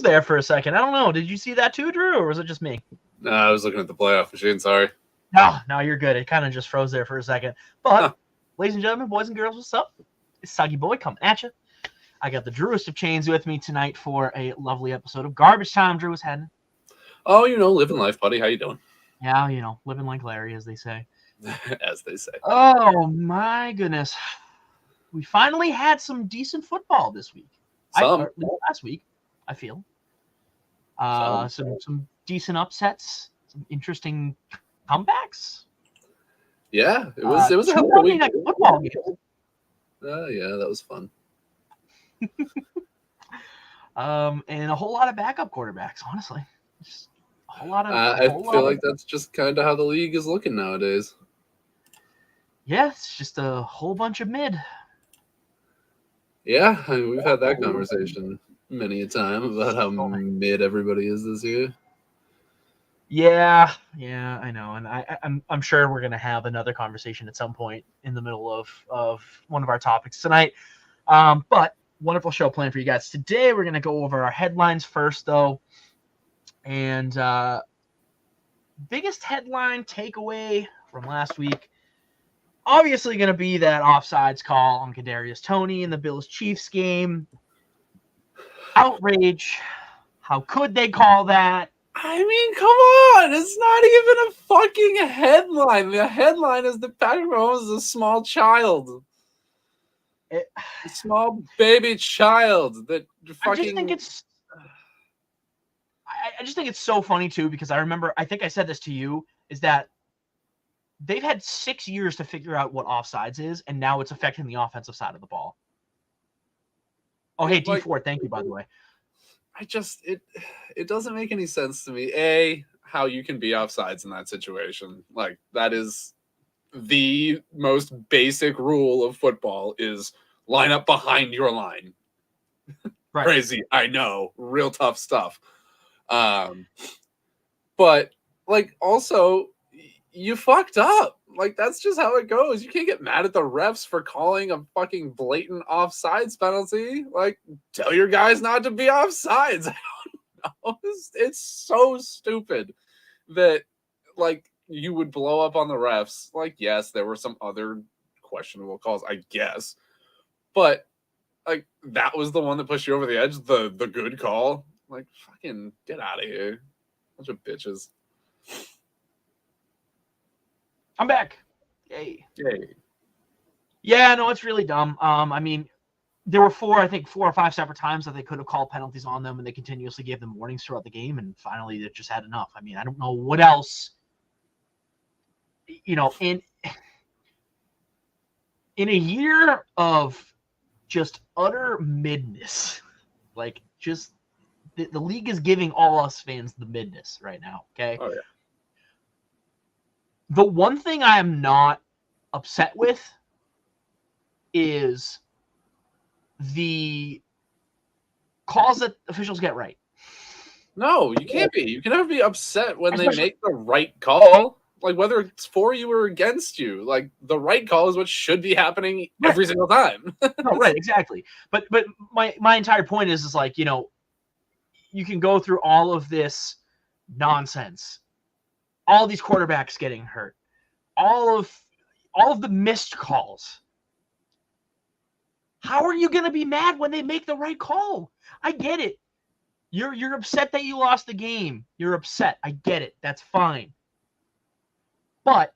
there for a second. I don't know. Did you see that too, Drew, or was it just me? No, I was looking at the playoff machine. Sorry. No, you're good. It kind of just froze there for a second. But, Huh. ladies and gentlemen, boys and girls, what's up? It's Soggy Boy coming at you. I got the Drewest of Chains with me tonight for a lovely episode of Garbage Time. Drew was heading. Oh, living life, buddy. How you doing? Yeah, living like Larry, as they say. As they say. Oh, my goodness. We finally had some decent football this week. Last week, I feel. Some decent upsets, some interesting comebacks. Yeah, it was a hell of a week. Football games. Yeah, that was fun. And a whole lot of backup quarterbacks, honestly. Just a whole lot of. I feel like that's just kind of how the league is looking nowadays. Yeah, it's just a whole bunch of mid. Yeah, I mean, we've had that conversation many a time about how mid everybody is this year. Yeah, I know, and I'm sure we're gonna have another conversation at some point in the middle of one of our topics tonight. But wonderful show planned for you guys today. We're gonna go over our headlines first, though, and biggest headline takeaway from last week. Obviously going to be that offsides call on Kadarius Toney in the Bills-Chiefs game. Outrage. How could they call that? I mean, come on. It's not even a fucking headline. The headline is that Patrick Mahomes is a small child. A small baby child that fucking... I just think it's so funny, too, because I think I said this to you, is that they've had 6 years to figure out what offsides is, and now it's affecting the offensive side of the ball. Oh, hey, D4, thank you, by the way. It doesn't make any sense to me. How you can be offsides in that situation. Like, that is the most basic rule of football is line up behind your line. Right. Crazy, I know. Real tough stuff. But, like, also... You fucked up. Like, that's just how it goes. You can't get mad at the refs for calling a fucking blatant offsides penalty. Like, tell your guys not to be offsides. I don't know. It's so stupid that, like, you would blow up on the refs. Like, yes, there were some other questionable calls, I guess. But, like, that was the one that pushed you over the edge, the good call. Like, fucking get out of here. Bunch of bitches. I'm back. Yay. Yeah, no, it's really dumb. I mean, there were 4 or 5 separate times that they could have called penalties on them, and they continuously gave them warnings throughout the game, and finally they just had enough. I mean, I don't know what else, in a year of just utter midness, like, just the league is giving all us fans the midness right now, okay? Oh, yeah. The one thing I am not upset with is the calls that officials get right. No, you can't be. You can never be upset when they make the right call. Like, whether it's for you or against you. Like, the right call is what should be happening every single time. No, right, exactly. But my entire point is like, you can go through all of this nonsense. All these quarterbacks getting hurt, all of the missed calls. How are you going to be mad when they make the right call? I get it. You're upset that you lost the game. You're upset. I get it. That's fine. But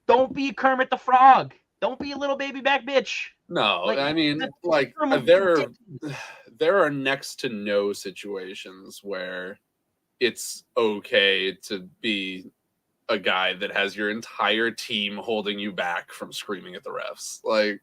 don't be Kermit the Frog. Don't be a little baby back bitch. No, like, I mean, like, there are next to no situations where it's okay to be a guy that has your entire team holding you back from screaming at the refs. Like,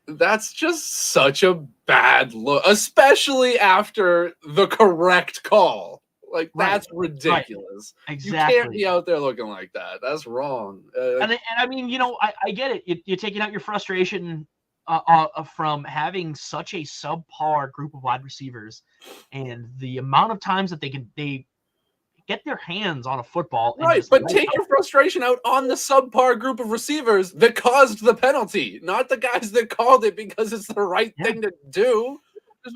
that's just such a bad look, especially after the correct call. Like, that's ridiculous. Right. Exactly. You can't be out there looking like that. That's wrong. And I mean, I get it. You're taking out your frustration from having such a subpar group of wide receivers, and the amount of times that they get their hands on a football. Right, but take your frustration out on the subpar group of receivers that caused the penalty, not the guys that called it because it's the right thing to do.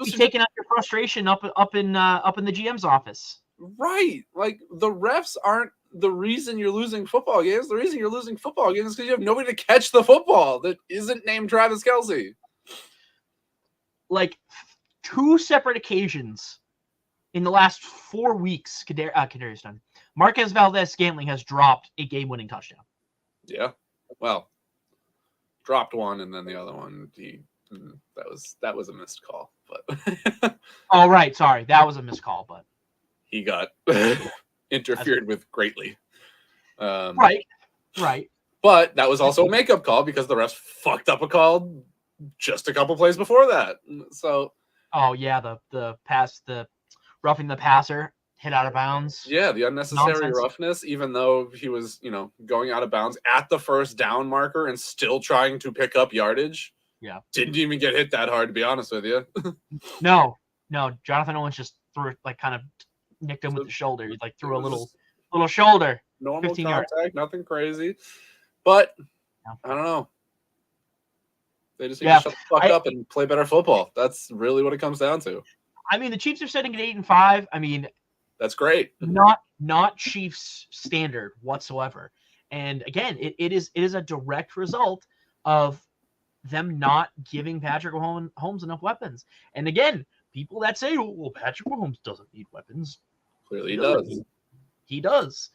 be taking out your frustration up in the GM's office. Right. Like, the refs aren't the reason you're losing football games. The reason you're losing football games is because you have nobody to catch the football that isn't named Travis Kelce. Like, 2 separate occasions in the last 4 weeks, Kadarius Toney, Marquez Valdez-Scantling has dropped a game-winning touchdown. Yeah. Well, dropped one, and then the other one, that was a missed call. But oh, right. Sorry. That was a missed call, but he got interfered with greatly. Right. But that was also a makeup call because the refs fucked up a call just a couple plays before that. So. Oh yeah, the pass, the roughing the passer, hit out of bounds. Yeah, the unnecessary roughness, even though he was, going out of bounds at the first down marker and still trying to pick up yardage. Yeah. Didn't even get hit that hard, to be honest with you. No. Jonathan Owens just threw it, like, kind of nicked him with the shoulder. He like threw a little shoulder. Normal contact, yards. Nothing crazy. But I don't know. They just need to shut the fuck up and play better football. That's really what it comes down to. I mean, the Chiefs are sitting at 8-5. I mean, that's great. Not Chiefs standard whatsoever. And again, it is a direct result of them not giving Patrick Mahomes enough weapons. And again, people that say, well, Patrick Mahomes doesn't need weapons. Clearly he does. He does.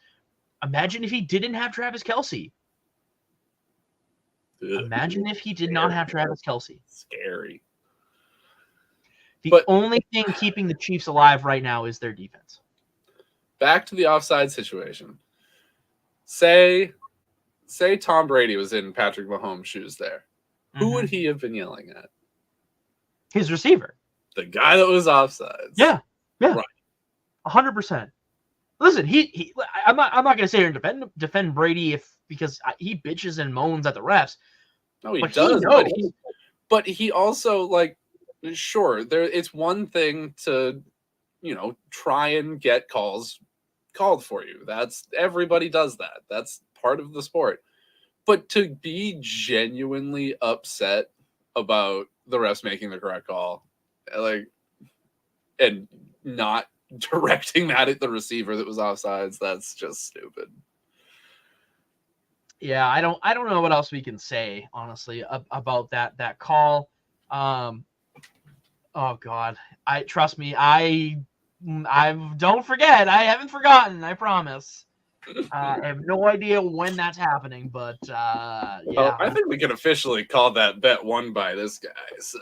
Imagine if he didn't have Travis Kelce. Imagine if he did not have Travis Kelce. Scary. The only thing keeping the Chiefs alive right now is their defense. Back to the offside situation. Say Tom Brady was in Patrick Mahomes' shoes there. Mm-hmm. Who would he have been yelling at? His receiver. The guy that was offsides. Yeah. Right. 100%. Listen, I'm not going to say here and defend Brady because he bitches and moans at the refs. No, he does. But he also, like, sure, it's one thing to, try and get calls called for you. Everybody does that. That's part of the sport. But to be genuinely upset about the refs making the correct call, like, and not directing that at the receiver that was offsides, that's just stupid. Yeah, I don't know what else we can say, honestly, about that call. Oh God, trust me, I don't forget. I haven't forgotten. I promise. I have no idea when that's happening, but yeah. Well, I think we can officially call that bet won by this guy. So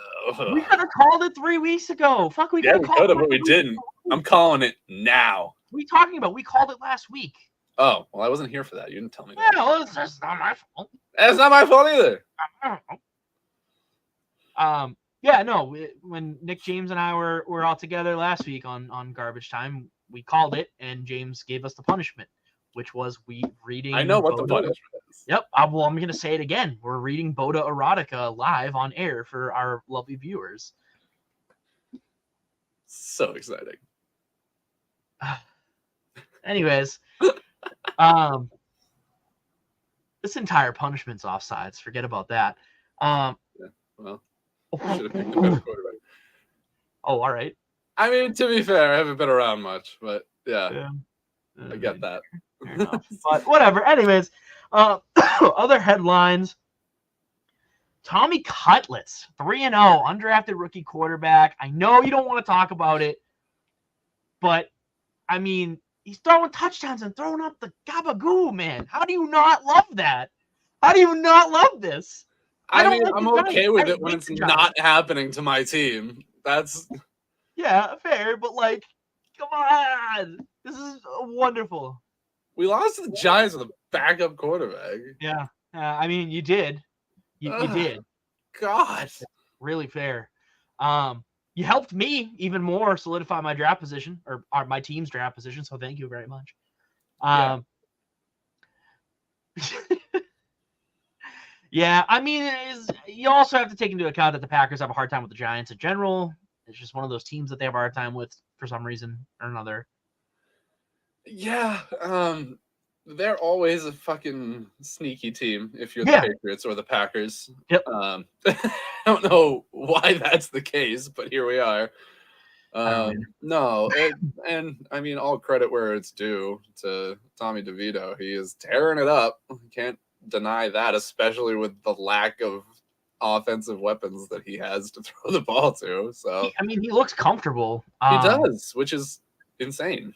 we could have called it 3 weeks ago. Fuck, we could have, but we didn't. I'm calling it now. What are you talking about? We called it last week. Oh, well, I wasn't here for that. You didn't tell me that. Yeah, well, that's not my fault. It's not my fault either. Yeah, no. When Nick James and I were all together last week on Garbage Time, we called it, and James gave us the punishment, which was reading. I know what the punishment is. Yep. Well, I'm going to say it again. We're reading Boda Erotica live on air for our lovely viewers. So exciting. Anyways, this entire punishment's offsides. Forget about that. Yeah, well, should have picked a better quarterback. Oh, all right. I mean, to be fair, I haven't been around much, but yeah. I get that. Fair enough. But whatever. Anyways, other headlines. Tommy Cutlets, 3-0, undrafted rookie quarterback. I know you don't want to talk about it, but I mean, he's throwing touchdowns and throwing up the gabagoo, man. How do you not love that? How do you not love this? I mean, I'm okay with it when it's not happening to my team. That's fair, but like, come on, this is wonderful. We lost to the Giants with a backup quarterback. Yeah, I mean, you did. You did. God, really fair. You helped me even more solidify my draft position or my team's draft position. So thank you very much. Yeah, I mean, you also have to take into account that the Packers have a hard time with the Giants in general. It's just one of those teams that they have a hard time with for some reason or another. Yeah. they're always a fucking sneaky team if you're the Yeah. Patriots or the Packers. Yep. I don't know why that's the case, but here we are. No, and I mean, all credit where it's due to Tommy DeVito. He is tearing it up. Can't deny that, especially with the lack of offensive weapons that he has to throw the ball to. So he looks comfortable. he does, which is insane.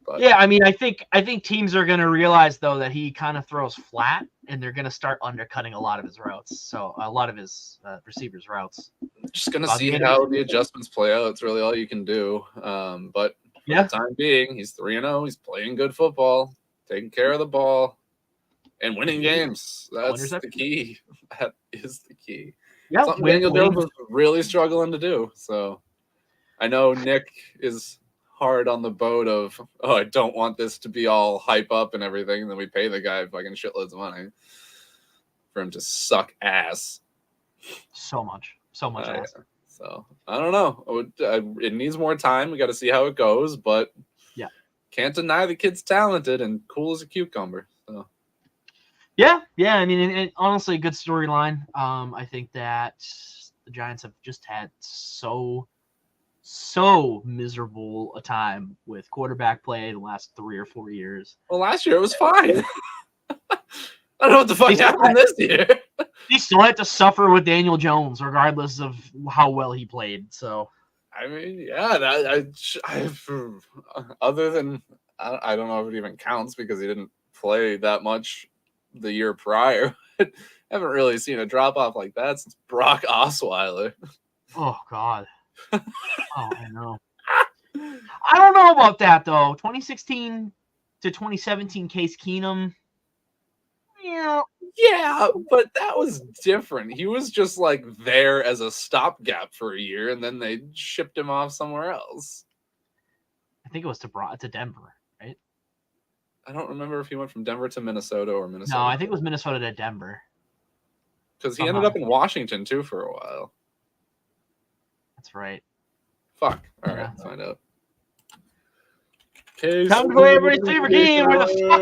But yeah, I mean, I think teams are going to realize though that he kind of throws flat, and they're going to start undercutting a lot of his routes. So a lot of his receivers' routes. Just gonna see how the adjustments play out. It's really all you can do. But for the time being, he's 3-0. He's playing good football, taking care of the ball, and winning games. That's the key. That is the key. Yeah, something Daniel Jones was really struggling to do. So I know Nick is hard on the boat of, I don't want this to be all hype up and everything, and then we pay the guy fucking shitloads of money for him to suck ass. So much ass. Yeah. So I don't know. It needs more time. We got to see how it goes, but yeah, can't deny the kid's talented and cool as a cucumber. So yeah. I mean, honestly, good storyline. I think that the Giants have just had so miserable a time with quarterback play the last 3 or 4 years. Well, last year it was fine. I don't know what the fuck happened this year. He still had to suffer with Daniel Jones, regardless of how well he played. So, I mean, yeah, other than I don't know if it even counts because he didn't play that much the year prior. I haven't really seen a drop off like that since Brock Osweiler. Oh God. Oh, I know. I don't know about that though. 2016 to 2017, Case Keenum. Yeah, but that was different. He was just like there as a stopgap for a year, and then they shipped him off somewhere else. I think it was to Denver, right? I don't remember if he went from Denver to Minnesota or Minnesota. No, I think it was Minnesota to Denver. Because he ended up in Washington too for a while. That's right. Fuck. All right, let's find out. Time to play everybody's favorite game. Where the fuck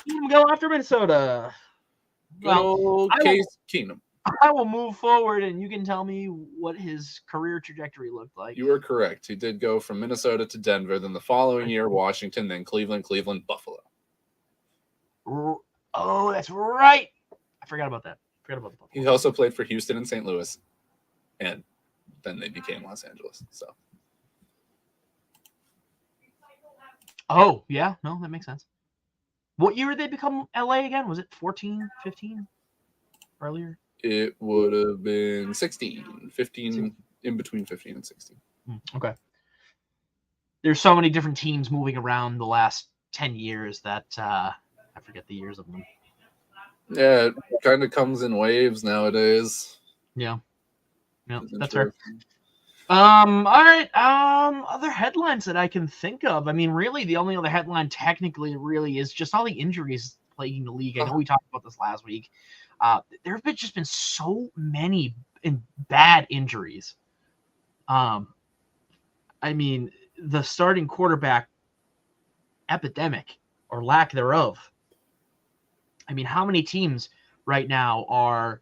did go after Minnesota? Well, Case Keenum. I will move forward, and you can tell me what his career trajectory looked like. You were correct. He did go from Minnesota to Denver, then the following year, Washington, then Cleveland, Buffalo. Oh, that's right. I forgot about that. He also played for Houston and St. Louis, and then they became Los Angeles. So. Oh, yeah. No, that makes sense. What year did they become LA again? Was it 14, 15? Earlier? It would have been 16, 15, in between 15 and 16. Okay. There's so many different teams moving around the last 10 years that I forget the years of them. Yeah, it kind of comes in waves nowadays. Yeah. Yeah, that's fair. All right. Other headlines that I can think of. I mean, really, the only other headline technically really is just all the injuries plaguing the league. I know we talked about this last week. There have just been so many bad injuries. I mean, the starting quarterback epidemic or lack thereof. I mean, how many teams right now are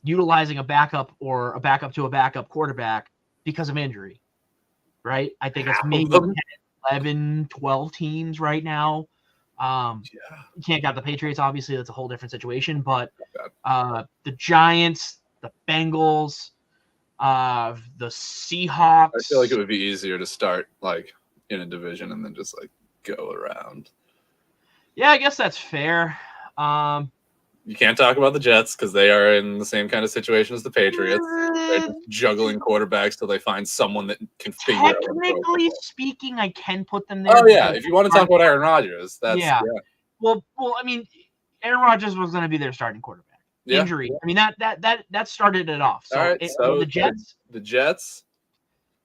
utilizing a backup or a backup to a backup quarterback because of injury, right? I think it's maybe 10, 11, 12 teams right now. You can't count the Patriots, obviously. That's a whole different situation. But the Giants, the Bengals, the Seahawks. I feel like it would be easier to start like in a division and then just like go around. Yeah, I guess that's fair. You can't talk about the Jets because they are in the same kind of situation as the Patriots. They're just juggling quarterbacks till they find someone that can figure out. Technically speaking, I can put them there. Oh yeah, if you want to talk about Aaron Rodgers, that's yeah. Well, I mean, Aaron Rodgers was going to be their starting quarterback. Yeah. Injury. I mean that started it off. So, all right, so the Jets. The Jets.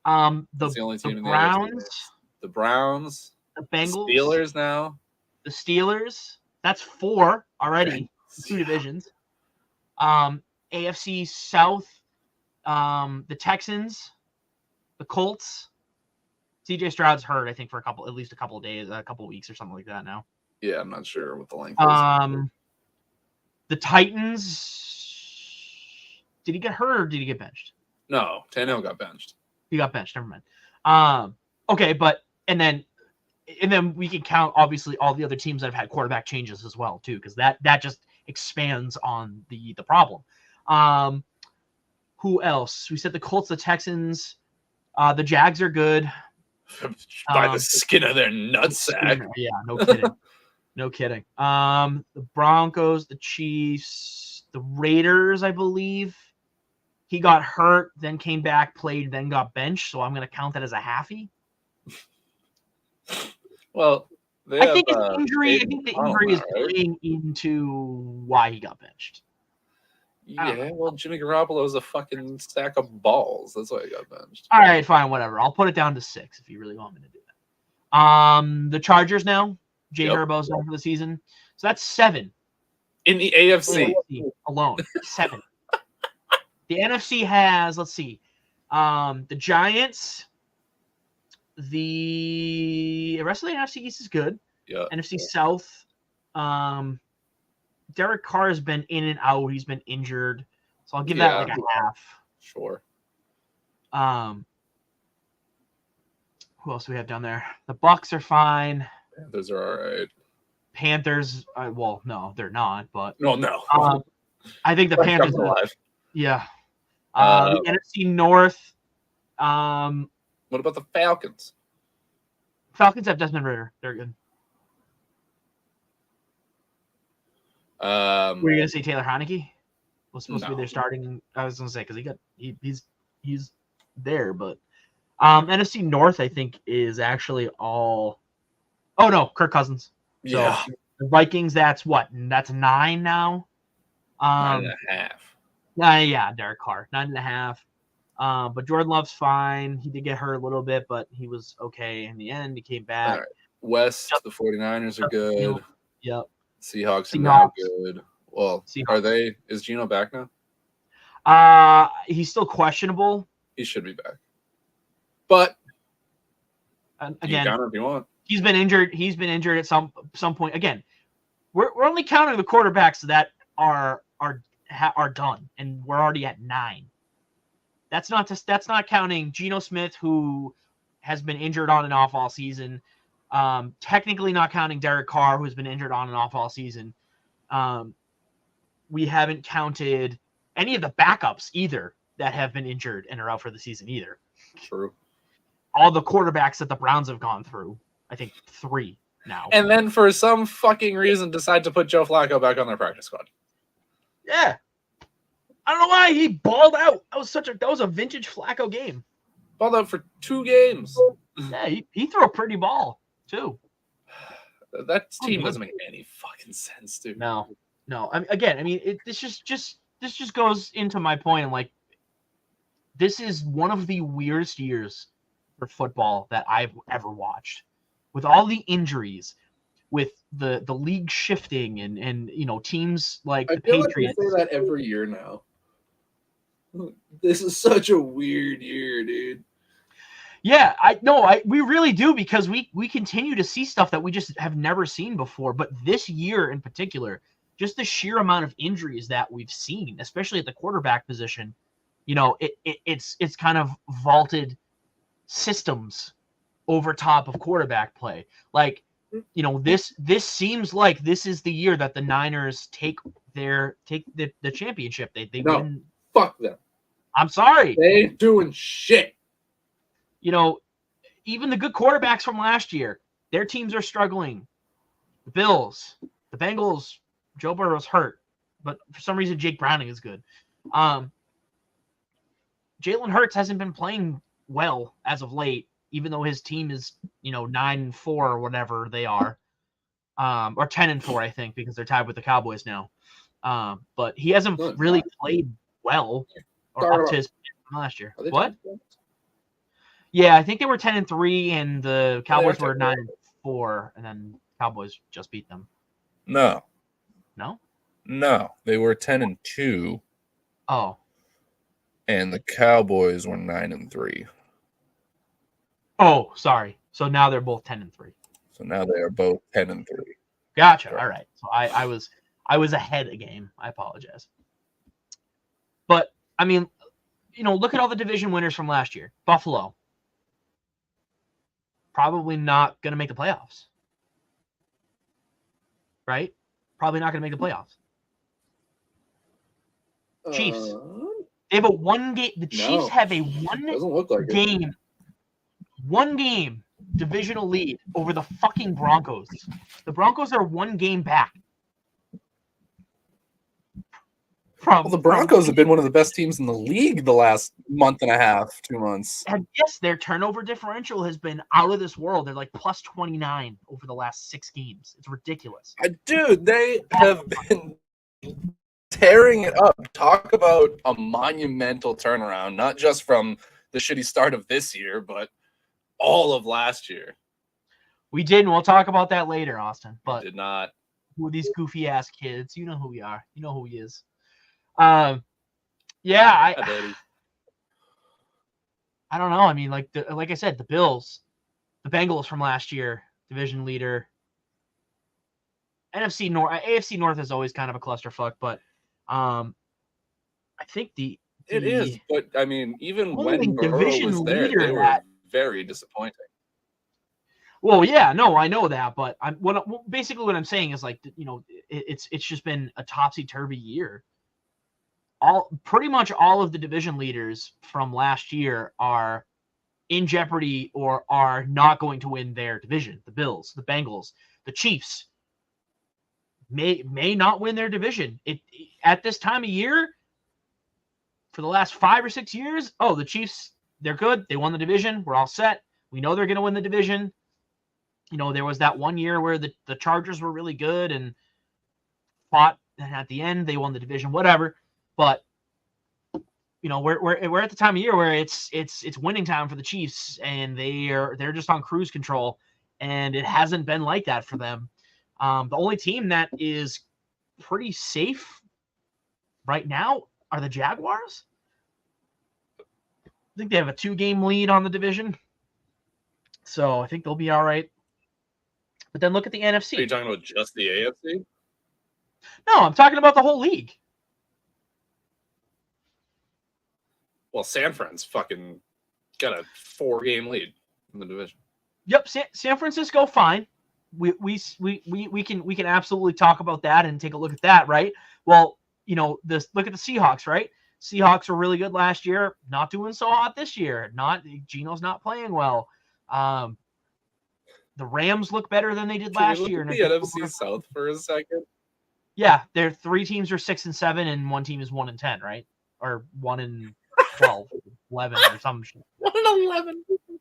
The only team in Browns. The Browns. The Bengals. The Steelers now. The Steelers. That's 4 already. 2 divisions. AFC South. The Texans. The Colts. CJ Stroud's hurt, I think, for at least a couple of days, a couple of weeks or something like that now. Yeah, I'm not sure what the length is. The Titans. Did he get hurt or did he get benched? No, Tannehill got benched. He got benched. Never mind. Okay, but and then we can count obviously all the other teams that have had quarterback changes as well too, because that just expands on the problem. Who else? We said the Colts, the Texans, the Jags are good. By the skin of their nutsack. Yeah, no kidding. No kidding. The Broncos, the Chiefs, the Raiders, I believe. He got hurt, then came back, played, then got benched. So I'm going to count that as a halfie. Well, I think the injury is playing into why he got benched. Yeah, well, Jimmy Garoppolo is a fucking stack of balls. That's why he got benched. All right, fine, whatever. I'll put it down to 6 if you really want me to do that. The Chargers now. Jay Herbo's done for the season. So that's 7. In the AFC alone. 7. The NFC has, let's see, the Giants. The rest of the NFC East is good. Yeah. NFC South. Derek Carr has been in and out. He's been injured. So I'll give that like a half. Sure. Who else do we have down there? The Bucks are fine. Panthers are all right. Panthers, well, no, they're not, but no. I think the Panthers are alive. Yeah. The NFC North. What about the Falcons? Falcons have Desmond Ridder. They're good. Were you gonna say Taylor Heineke was supposed to be there starting? I was gonna say because he's there, but NFC North I think is actually all. Oh no, Kirk Cousins. So the Vikings. That's what? That's 9 now. 9.5. Yeah, Derek Carr 9.5. But Jordan Love's fine. He did get hurt a little bit, but he was okay in the end. He came back. All right. West, the 49ers are good. Yep. Seahawks are now good. Well, are they? Is Geno back now? He's still questionable. He should be back. But again, you count if you want. He's been injured. He's been injured at some point. Again, we're only counting the quarterbacks that are done, and we're already at 9. That's not counting Geno Smith, who has been injured on and off all season. Technically not counting Derek Carr, who's been injured on and off all season. We haven't counted any of the backups either that have been injured and are out for the season either. True. All the quarterbacks that the Browns have gone through, I think 3 now. And then for some fucking reason decide to put Joe Flacco back on their practice squad. Yeah. I don't know why he balled out. That was a vintage Flacco game. Balled out for 2 games. Yeah, he threw a pretty ball too. That team doesn't make any fucking sense, dude. No. This just goes into my point. I'm like, this is one of the weirdest years for football that I've ever watched. With all the injuries, with the league shifting and teams like the Patriots. I say that every year now. This is such a weird year, dude. Yeah, we really do, because we continue to see stuff that we just have never seen before. But this year in particular, just the sheer amount of injuries that we've seen, especially at the quarterback position, it's kind of vaulted systems over top of quarterback play. Like, this seems like this is the year that the Niners take the championship. They win. Fuck them. I'm sorry. They ain't doing shit. Even the good quarterbacks from last year, their teams are struggling. The Bills, the Bengals, Joe Burrow's hurt, but for some reason Jake Browning is good. Jalen Hurts hasn't been playing well as of late, even though his team is 9-4 or whatever they are, or 10-4 I think, because they're tied with the Cowboys now. But he hasn't really played well or up to his last year. What? Yeah, I think they were 10-3, and the Cowboys were 9-4, and then Cowboys just beat them. No, they were 10-2. Oh, and the Cowboys were 9-3. Oh, sorry. So now they're both 10-3. So now they are both 10-3. Gotcha. Correct. All right. So I was ahead a game. I apologize. But I mean, look at all the division winners from last year. Buffalo, probably not going to make the playoffs. Right? Probably not going to make the playoffs. Chiefs. They have a one game. The Chiefs have a Doesn't look like it. one game divisional lead over the fucking Broncos. The Broncos are one game back. Well, the Broncos have been one of the best teams in the league the last month and a half, 2 months. And yes, their turnover differential has been out of this world. They're like plus 29 over the last 6 games. It's ridiculous. Dude, they have been tearing it up. Talk about a monumental turnaround, not just from the shitty start of this year, but all of last year. We did, and we'll talk about that later, Austin. But Did not. Who are these goofy ass kids? You know who we are. You know who he is. Yeah, I don't know. I mean, like I said, the Bills, the Bengals from last year, division leader. AFC North is always kind of a clusterfuck, but I think it is. But I mean, even when division Burrow was there, they were very disappointing. Well, yeah, no, I know that, but basically what I'm saying is like, it's just been a topsy-turvy year. Pretty much all of the division leaders from last year are in jeopardy or are not going to win their division. The Bills, the Bengals, the Chiefs may not win their division. At this time of year, for the last 5 or 6 years, the Chiefs, they're good. They won the division. We're all set. We know they're going to win the division. There was that one year where the Chargers were really good and fought, and at the end they won the division, whatever. But we're at the time of year where it's winning time for the Chiefs, and they're just on cruise control, and it hasn't been like that for them. The only team that is pretty safe right now are the Jaguars. I think they have a 2-game lead on the division, so I think they'll be all right. But then look at the NFC. Are you talking about just the AFC? No, I'm talking about the whole league. Well, San Fran's fucking got a 4-game lead in the division. Yep, San Francisco, fine. We can absolutely talk about that and take a look at that, right? Well, look at the Seahawks, right? Seahawks were really good last year, not doing so hot this year. Geno's not playing well. The Rams look better than they did last year. Can we look at the NFC South for a second? Yeah, their 3 teams are 6-7, and 1 team is 1-10, right? Or 1-12, 11, or some shit. 1-11,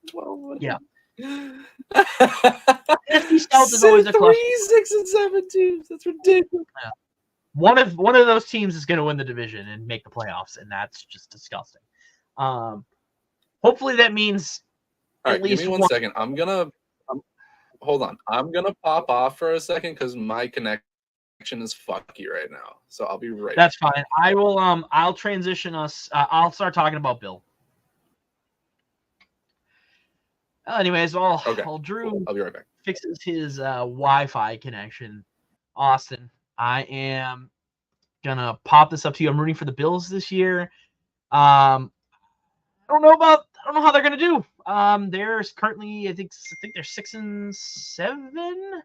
12. Yeah. NFC South is always a cluster. 3 6-7 teams. That's ridiculous. Yeah. One of those teams is going to win the division and make the playoffs, and that's just disgusting. Hopefully that means all right, give me one second. Hold on. I'm gonna pop off for a second because my connection is fucky right now. So I'll be right. That's fine. I will. I'll transition us. I'll start talking about Bill. Anyways, while Drew I'll be right back. Fixes his Wi-Fi connection, Austin, I am gonna pop this up to you. I'm rooting for the Bills this year. I don't know how they're gonna do. They're currently, I think they're 6-7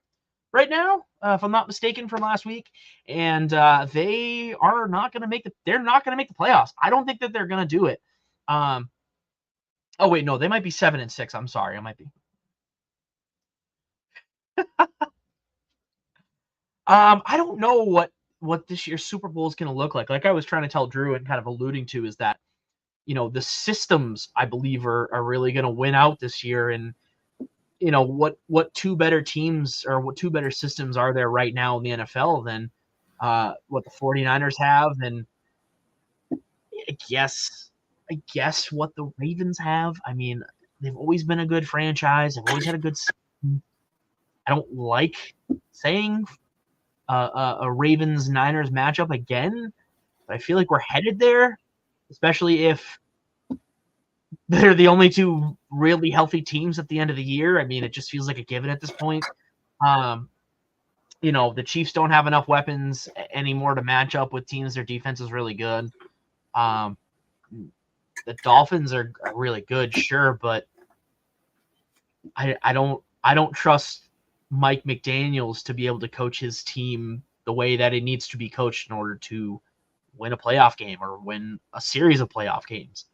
right now, if I'm not mistaken, from last week, and they are not gonna make they're not gonna make the playoffs. I don't think that they're gonna do it. Oh wait, no, they might be 7-6. I'm sorry, I might be. I don't know what this year's Super Bowl is gonna look like. Like I was trying to tell Drew and kind of alluding to is that, the systems, I believe, are really going to win out this year. And, what 2 better teams or what 2 better systems are there right now in the NFL than what the 49ers have? And I guess what the Ravens have. I mean, they've always been a good franchise. They've always had a good system. I don't like saying a Ravens-Niners matchup again, but I feel like we're headed there. Especially if they're the only 2 really healthy teams at the end of the year. I mean, it just feels like a given at this point. the Chiefs don't have enough weapons anymore to match up with teams. Their defense is really good. The Dolphins are really good, sure, but I don't trust Mike McDaniels to be able to coach his team the way that it needs to be coached in order to win a playoff game or win a series of playoff games.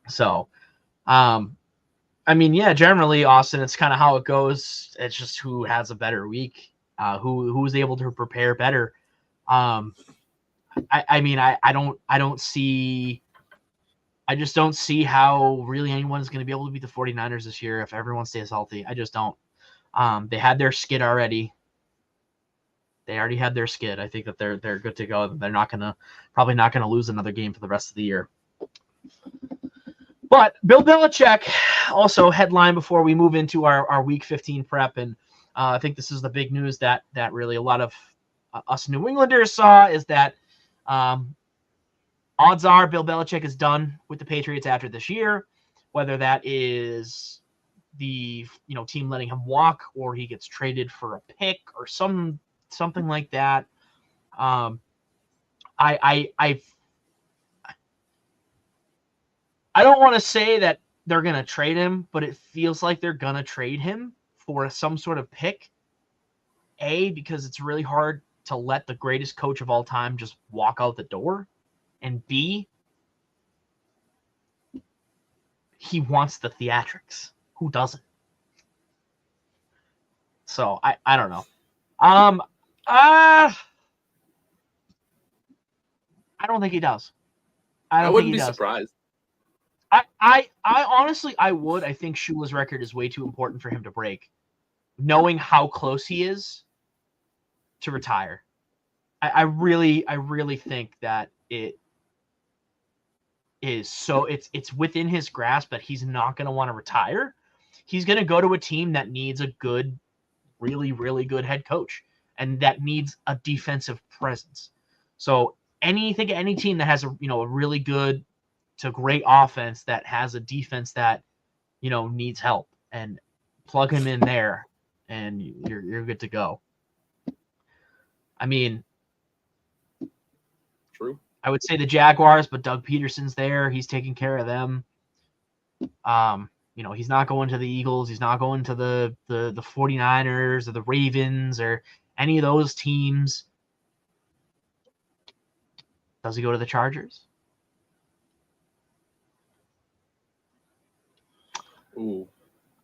So, generally, Austin, it's kind of how it goes. It's just who has a better week, who is able to prepare better. I just don't see how really anyone's going to be able to beat the 49ers this year if everyone stays healthy. I just don't. They had their skid already. They already had their skid. I think that they're good to go. They're probably not gonna lose another game for the rest of the year. But Bill Belichick also headline before we move into our Week 15 prep, and I think this is the big news that really a lot of us New Englanders saw is that odds are Bill Belichick is done with the Patriots after this year, whether that is the team letting him walk or he gets traded for a pick or something like that. I don't want to say that they're going to trade him, but it feels like they're going to trade him for some sort of pick. Because it's really hard to let the greatest coach of all time just walk out the door. And B, he wants the theatrics. Who doesn't? So I don't know. I don't think he does. I wouldn't be surprised. I honestly, I would. I think Shula's record is way too important for him to break, knowing how close he is to retire. I really think that it is so it's within his grasp that he's not going to want to retire. He's going to go to a team that needs a good, really, really good head coach, and that needs a defensive presence. So any team that has a really good to great offense that has a defense that needs help, and plug him in there, and you're good to go. I mean, true. I would say the Jaguars, but Doug Peterson's there. He's taking care of them. He's not going to the Eagles. He's not going to the 49ers or the Ravens or any of those teams. Does he go to the Chargers? Ooh,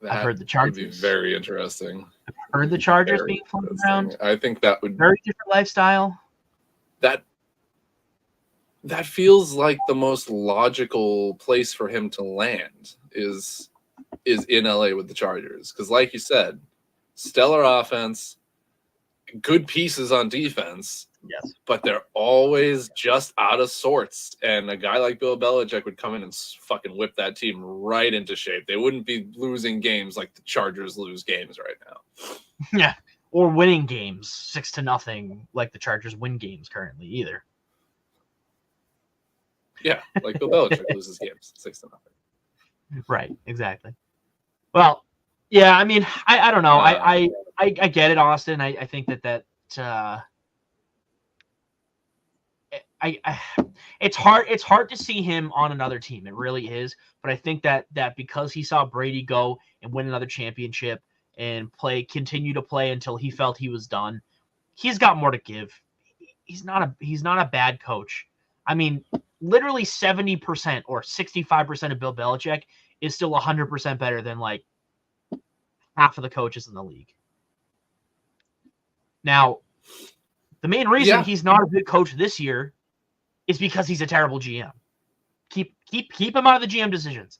I've heard the Chargers. Would be very interesting. I've heard the Chargers being floated around. I think that would very different lifestyle. That feels like the most logical place for him to land is in LA with the Chargers, because like you said, stellar offense, good pieces on defense. Yes, but they're always just out of sorts. And a guy like Bill Belichick would come in and fucking whip that team right into shape. They wouldn't be losing games like the Chargers lose games right now. Yeah, or winning games 6-0 like the Chargers win games currently either. Yeah, like Bill Belichick loses games 6-0. Right, exactly. Well, yeah, I mean, I don't know. I get it, Austin. I think that it's hard to see him on another team. It really is. But I think that because he saw Brady go and win another championship and continue to play until he felt he was done, he's got more to give. He's not a bad coach. I mean, literally 70% or 65% of Bill Belichick is still 100% better than like half of the coaches in the league. Now, the main reason he's not a good coach this year is because he's a terrible GM. Keep him out of the GM decisions.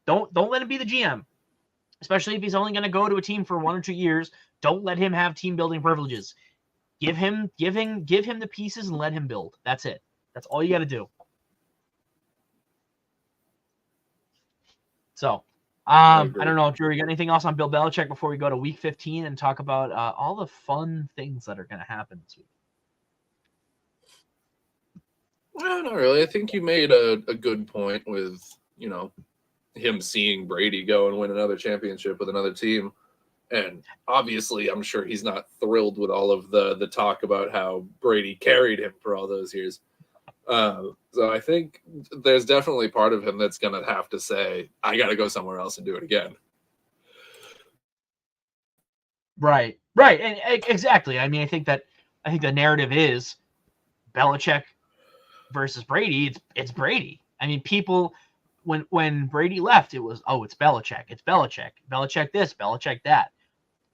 Don't let him be the GM, especially if he's only going to go to a team for 1 or 2 years. Don't let him have team building privileges. Give him the pieces and let him build. That's it. That's all you got to do. So, I don't know, Drew, you got anything else on Bill Belichick before we go to Week 15 and talk about all the fun things that are going to happen this week? No, not really. I think you made a good point with, him seeing Brady go and win another championship with another team. And obviously, I'm sure he's not thrilled with all of the talk about how Brady carried him for all those years. So I think there's definitely part of him that's going to have to say, I got to go somewhere else and do it again. Right. And exactly. I mean, I think the narrative is Belichick versus Brady. It's Brady. I mean, people when Brady left, it was, oh, it's Belichick. It's Belichick. Belichick this, Belichick that.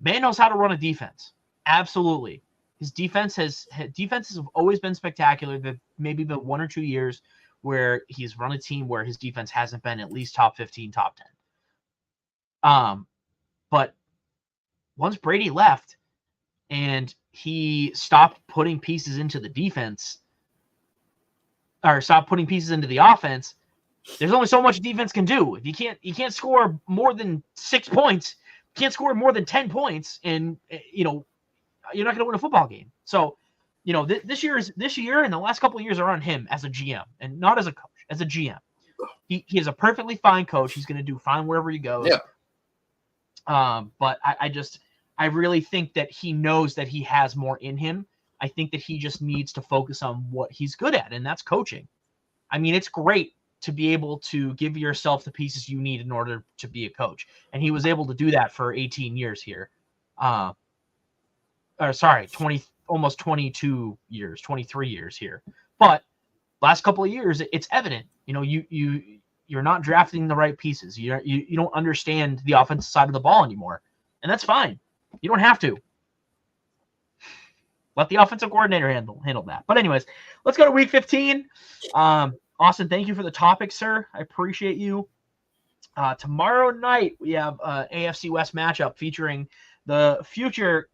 Man knows how to run a defense. Absolutely. His defenses have always been spectacular. There maybe been 1 or 2 years where he's run a team where his defense hasn't been at least top 15, top 10. But once Brady left and he stopped putting pieces into the defense, or stopped putting pieces into the offense, there's only so much defense can do. If you can't score more than 6 points, you can't score more than 10 points, and you're not going to win a football game. So, this year and the last couple of years are on him as a GM, and not as a coach, as a GM. He is a perfectly fine coach. He's going to do fine wherever he goes. Yeah. But I really think that he knows that he has more in him. I think that he just needs to focus on what he's good at, and that's coaching. I mean, it's great to be able to give yourself the pieces you need in order to be a coach. And he was able to do that for 18 years here. almost 22 years, 23 years here. But last couple of years, it's evident. You're not drafting the right pieces. You don't understand the offensive side of the ball anymore. And that's fine. You don't have to. Let the offensive coordinator handle that. But anyways, let's go to week 15. Austin, thank you for the topic, sir. I appreciate you. Tomorrow night, we have an AFC West matchup featuring the future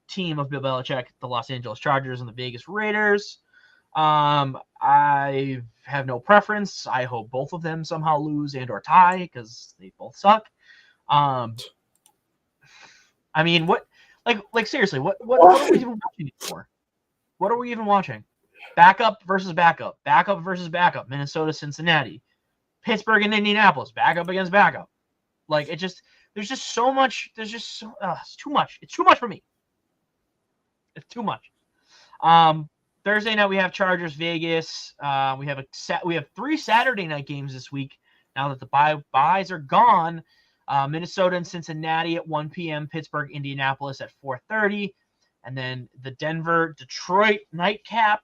team of Bill Belichick, the Los Angeles Chargers and the Vegas Raiders. I have no preference. I hope both of them somehow lose and or tie because they both suck. I mean, what? Like seriously, what are we even watching for? What are we even watching? Backup versus backup. Backup versus backup. Minnesota, Cincinnati. Pittsburgh and Indianapolis. Backup against backup. Like, there's just so much. There's just it's too much. It's too much for me. It's too much. Thursday night we have Chargers Vegas. We have 3 Saturday night games this week. Now that the buys are gone, Minnesota and Cincinnati at 1 p.m. Pittsburgh, Indianapolis at 4:30, and then the Denver Detroit nightcap.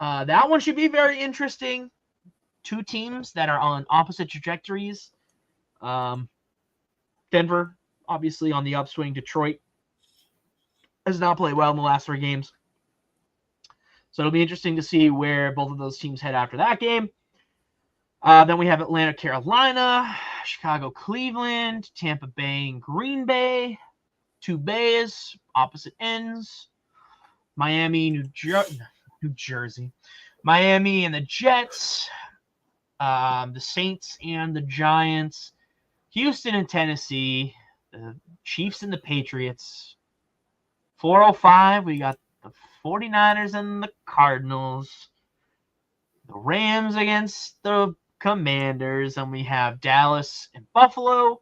That one should be very interesting. 2 teams that are on opposite trajectories. Denver, obviously on the upswing. Detroit has not played well in the last 3 games. So it'll be interesting to see where both of those teams head after that game. Then we have Atlanta, Carolina, Chicago, Cleveland, Tampa Bay, and Green Bay. 2 bays, opposite ends. Miami, New Jersey. Miami and the Jets. The Saints and the Giants. Houston and Tennessee. The Chiefs and the Patriots. 4:05, we got the 49ers and the Cardinals. The Rams against the Commanders. And we have Dallas and Buffalo.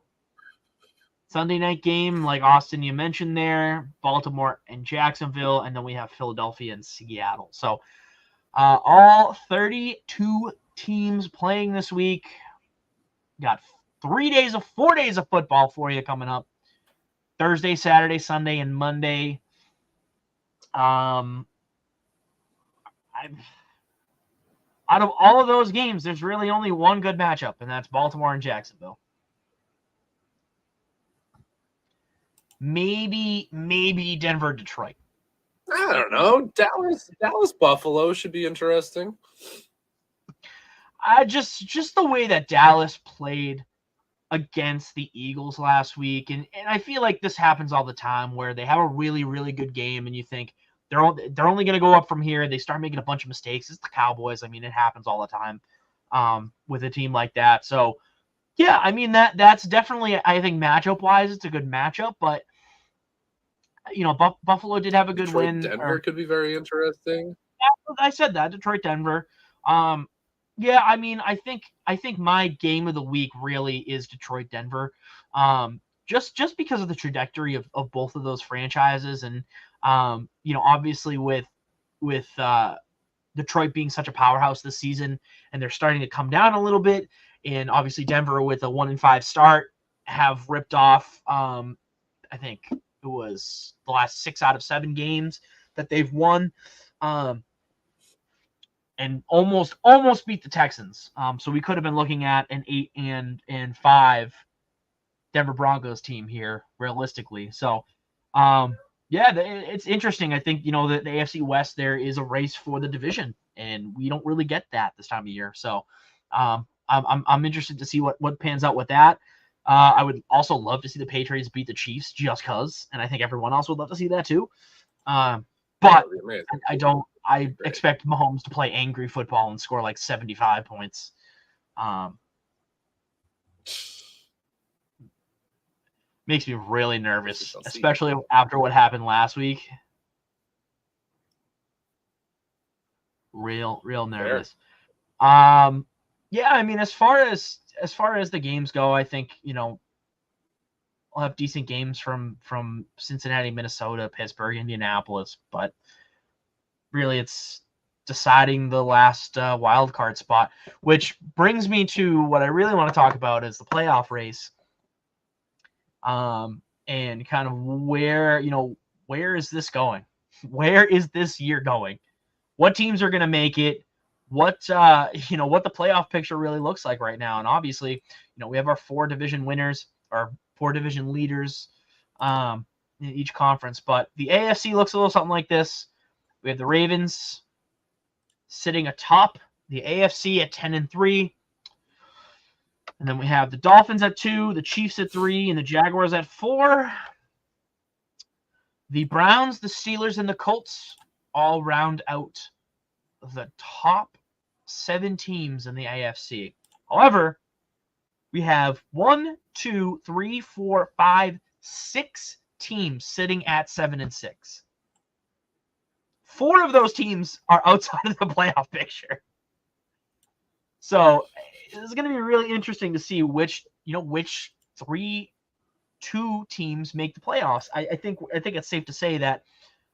Sunday night game, like Austin, you mentioned there. Baltimore and Jacksonville. And then we have Philadelphia and Seattle. So all 32 teams playing this week. Got 4 days of football for you coming up. Thursday, Saturday, Sunday, and Monday. Out of all of those games, there's really only one good matchup, and that's Baltimore and Jacksonville. Maybe Denver, Detroit. I don't know. Dallas, Buffalo should be interesting. Just the way that Dallas played against the Eagles last week, and I feel like this happens all the time where they have a really, really good game, and you think they're only going to go up from here. They start making a bunch of mistakes. It's the Cowboys. I mean, it happens all the time with a team like that. So, yeah, I mean that's definitely, I think matchup wise, it's a good matchup, but Buffalo did have a good Detroit, win. Denver could be very interesting. I said that, Detroit, Denver. Yeah, I mean, I think my game of the week really is Detroit, Denver. just because of the trajectory of both of those franchises, and obviously with Detroit being such a powerhouse this season, and they're starting to come down a little bit, and obviously Denver with a 1-5 start have ripped off. I think it was the last 6 out of 7 games that they've won, and almost beat the Texans. So we could have been looking at an 8-5 Denver Broncos team here, realistically. So, it's interesting. I think, the AFC West, there is a race for the division, and we don't really get that this time of year. So, I'm interested to see what pans out with that. I would also love to see the Patriots beat the Chiefs just because, and I think everyone else would love to see that too. But I expect Mahomes to play angry football and score like 75 points. Makes me really nervous, especially after what happened last week. Real nervous. As far as the games go, I think, we'll have decent games from Cincinnati, Minnesota, Pittsburgh, Indianapolis, but really it's deciding the last wild card spot, which brings me to what I really want to talk about is the playoff race. And kind of where is this going? Where is this year going? What teams are going to make it? What the playoff picture really looks like right now. And obviously, we have our 4 division winners, our 4 division leaders in each conference. But the AFC looks a little something like this. We have the Ravens sitting atop the AFC at 10-3. And then we have the Dolphins at 2, the Chiefs at 3, and the Jaguars at 4. The Browns, the Steelers, and the Colts all round out the top 7 teams in the AFC. However, we have 6 teams sitting at 7-6. 4 of those teams are outside of the playoff picture. So it's going to be really interesting to see which 2 teams make the playoffs. I think it's safe to say that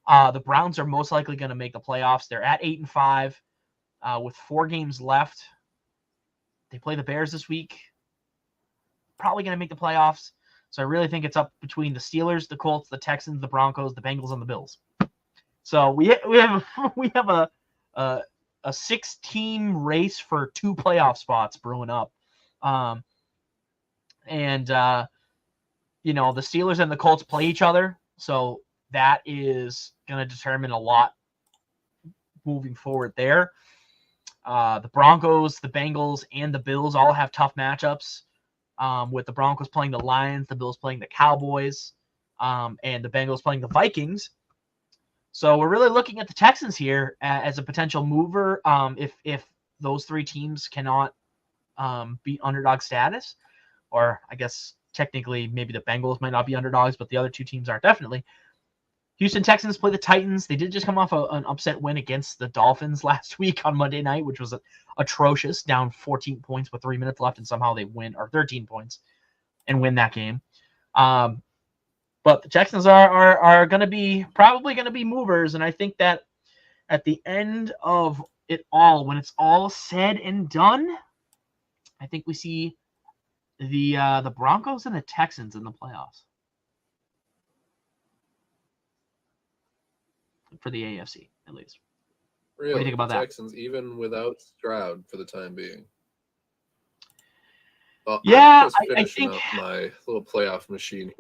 the Browns are most likely going to make the playoffs. They're at 8-5 with 4 games left. They play the Bears this week. Probably going to make the playoffs. So I really think it's up between the Steelers, the Colts, the Texans, the Broncos, the Bengals, and the Bills. So we have a 6-team race for 2 playoff spots brewing up. The Steelers and the Colts play each other. So that is going to determine a lot moving forward there. The Broncos, the Bengals, and the Bills all have tough matchups, with the Broncos playing the Lions, the Bills playing the Cowboys, and the Bengals playing the Vikings. So we're really looking at the Texans here as a potential mover if those 3 teams cannot beat underdog status. Or I guess technically maybe the Bengals might not be underdogs, but the other 2 teams are definitely. Houston Texans play the Titans. They did just come off an upset win against the Dolphins last week on Monday night, which was atrocious, down 14 points with 3 minutes left, and somehow they win, or 13 points, and win that game. But the Texans are going to be probably going to be movers, and I think that at the end of it all, when it's all said and done, I think we see the Broncos and the Texans in the playoffs for the AFC, at least. Really? What do you think about that? Texans, even without Stroud for the time being. Well, yeah, I think up my little playoff machine.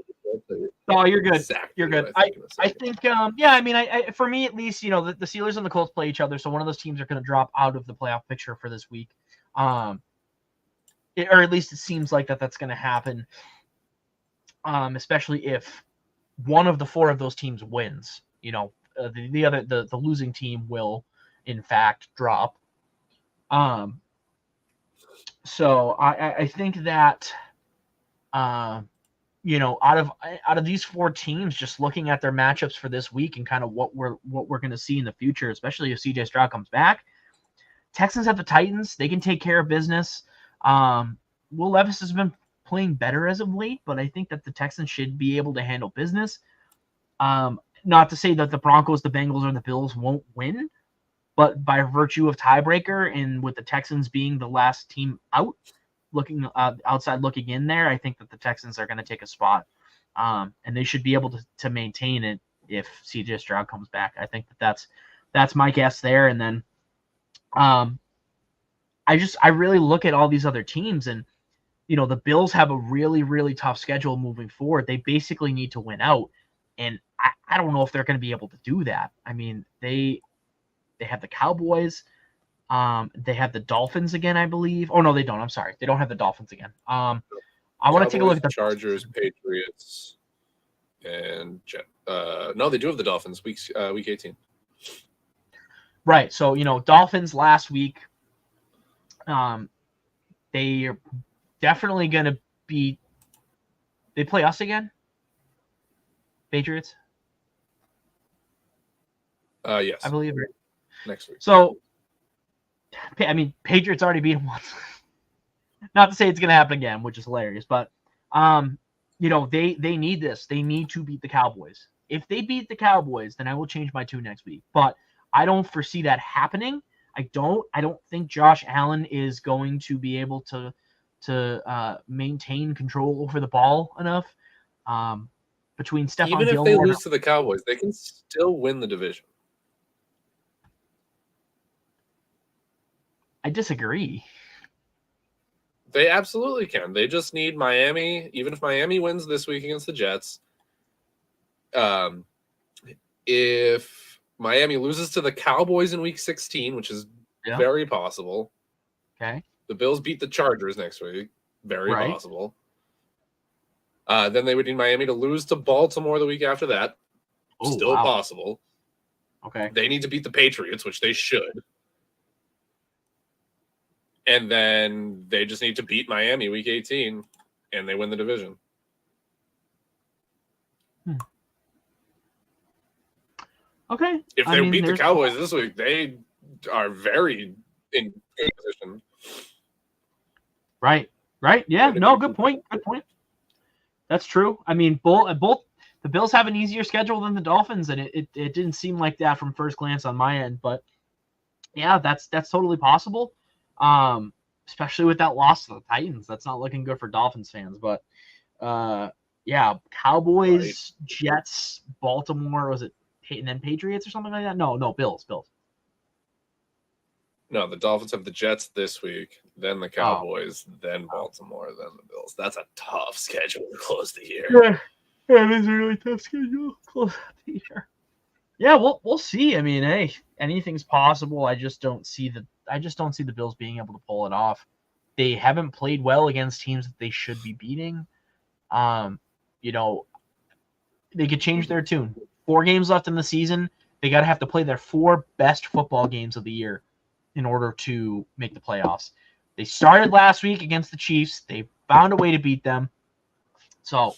Oh, you're good. Exactly. You're good. I think, for me at least, the Steelers and the Colts play each other, so one of those teams are going to drop out of the playoff picture for this week, or at least it seems like that's going to happen. Especially if one of the 4 of those teams wins, the losing team will in fact drop. So I think that, out of these 4 teams, just looking at their matchups for this week and kind of what we're going to see in the future, especially if CJ Stroud comes back, Texans have the Titans. They can take care of business. Will Levis has been playing better as of late, but I think that the Texans should be able to handle business. Not to say that the Broncos, the Bengals, or the Bills won't win, but by virtue of tiebreaker and with the Texans being the last team out, looking outside looking in there, I think that the Texans are going to take a spot, and they should be able to maintain it if CJ Stroud comes back. I think that's my guess there. And then I really look at all these other teams, and the Bills have a really, really tough schedule moving forward. They basically need to win out, and I don't know if they're going to be able to do that. I mean, they have the Cowboys, they have the Dolphins again, I believe. Oh no, they don't. I'm sorry, they don't have the Dolphins again. I want to take a look at the Chargers, Patriots, and no, they do have the Dolphins week 18. Right. So Dolphins last week. They are definitely going to be. They play us again. Patriots. Yes, I believe next week. So, I mean, Patriots already beat them once. Not to say it's going to happen again, which is hilarious, but they need this. They need to beat the Cowboys. If they beat the Cowboys, then I will change my tune next week. But I don't foresee that happening. I don't think Josh Allen is going to be able to maintain control over the ball enough. Between Stephon Even if Gilmore, they lose to the Cowboys, they can still win the division. I disagree. They absolutely can. They just need Miami. Even if Miami wins this week against the Jets, if Miami loses to the Cowboys in Week 16, which is very possible. Okay. The Bills beat the Chargers next week. Very Right. possible. Then they would need Miami to lose to Baltimore the week after that. Oh, Still wow. possible. Okay. They need to beat the Patriots, which they should. And then they just need to beat Miami week 18, and they win the division. Okay. If they beat the Cowboys this week, they are very in good position. Right. Yeah. No, good point. That's true. I mean, both the Bills have an easier schedule than the Dolphins, and it didn't seem like that from first glance on my end. But yeah, that's totally possible. Especially with that loss to the Titans, that's not looking good for Dolphins fans. But yeah, Cowboys, right. Jets, Baltimore, was it, and then Patriots or something like that? No, Bills. No, the Dolphins have the Jets this week, then the Cowboys, then Baltimore, then the Bills. That's a tough schedule to close the year. Yeah, it is a really tough schedule to close the year. Yeah, we'll see. I mean, hey, anything's possible. I just don't see the Bills being able to pull it off. They haven't played well against teams that they should be beating. They could change their tune. 4 games left in the season. They got to have to play their 4 best football games of the year in order to make the playoffs. They started last week against the Chiefs. They found a way to beat them. So,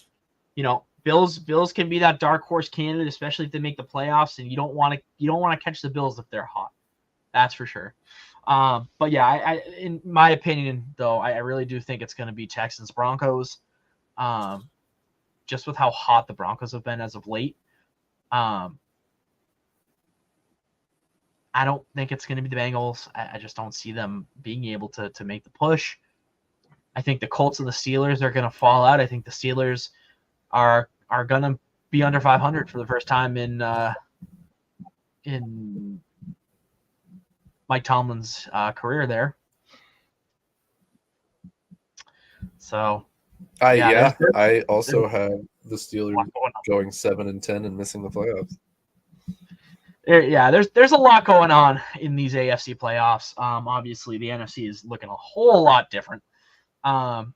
Bills can be that dark horse candidate, especially if they make the playoffs, and you don't want to catch the Bills if they're hot. That's for sure. But yeah, I in my opinion, though, I really do think it's going to be Texans Broncos. Just with how hot the Broncos have been as of late. I don't think it's going to be the Bengals. I just don't see them being able to make the push. I think the Colts and the Steelers are going to fall out. I think the Steelers are going to be under 500 for the first time in Mike Tomlin's career there. So, I also have the Steelers going 7-10 and missing the playoffs. There's a lot going on in these AFC playoffs. Obviously, the NFC is looking a whole lot different. Let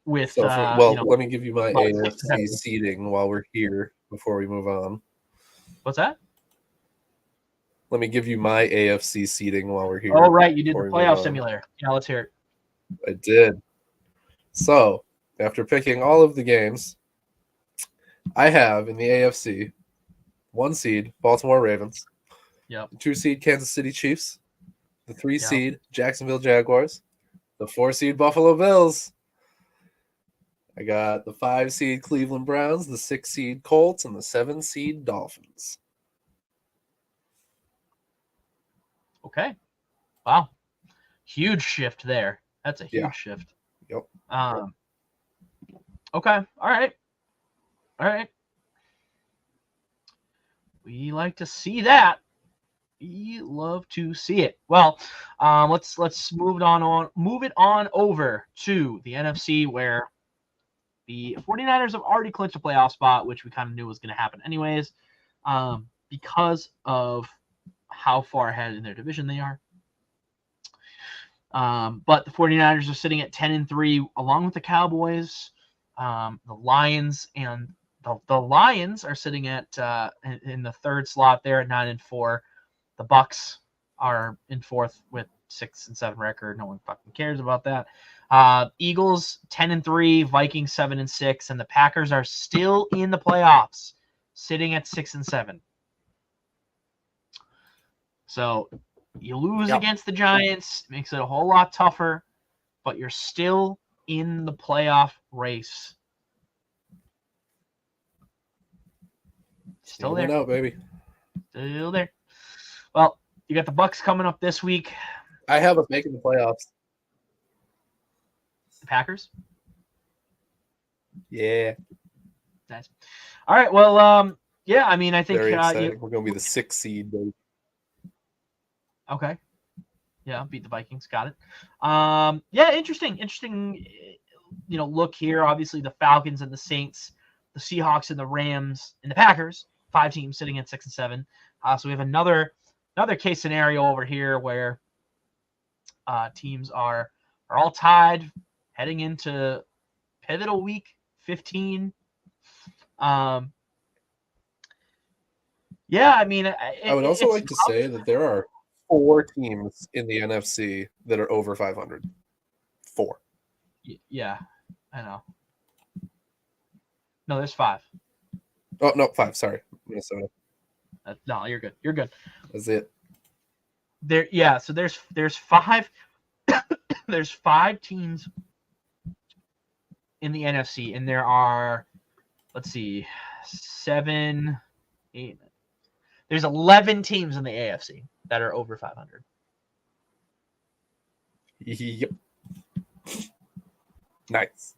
me give you my AFC seeding while we're here before we move on. What's that? Let me give you my AFC seeding while we're here. Oh, right. You did the playoff simulator. Yeah, let's hear it. I did. So, after picking all of the games, I have in the AFC 1 seed, Baltimore Ravens. Yep. 2 seed, Kansas City Chiefs. The 3 seed, Jacksonville Jaguars. The 4 seed, Buffalo Bills. I got the 5 seed Cleveland Browns, the 6 seed Colts, and the 7 seed Dolphins. Okay. Wow. Huge shift there. That's a huge shift. Yep. Okay. All right. We like to see that. We love to see it. Well, let's move it on over to the NFC, where the 49ers have already clinched a playoff spot, which we kind of knew was going to happen anyways, because of how far ahead in their division they are. But the 49ers are sitting at 10-3, along with the Cowboys, the Lions, and the Lions are sitting at in the third slot there at 9-4. The Bucks are in fourth with 6-7 record. No one fucking cares about that. Eagles 10-3, Vikings 7-6, and the Packers are still in the playoffs, sitting at 6-7. So you lose against the Giants, makes it a whole lot tougher, but you're still in the playoff race. Still there. Out, baby. Still there. Well, you got the Bucks coming up this week. I have us making the playoffs. The Packers? Yeah. Nice. All right, well, yeah, I mean, I think... Very exciting. We're going to be the 6th seed, baby. Okay. Yeah, beat the Vikings. Got it. Yeah, interesting, look here. Obviously, the Falcons and the Saints, the Seahawks and the Rams and the Packers, 5 teams sitting at 6-7. So we have another case scenario over here where teams are all tied heading into pivotal week 15. Yeah, I mean, I would also like to say that there are 4 teams in the NFC that are over 500. 4. Yeah, I know. No, there's 5. Oh, no, 5. Sorry. Minnesota. No, you're good. You're good. That's it. There, yeah. So there's 5. There's 5 teams in the NFC, and there are, let's see, 7, 8. There's 11 teams in the AFC that are over 500. Yep. Nice.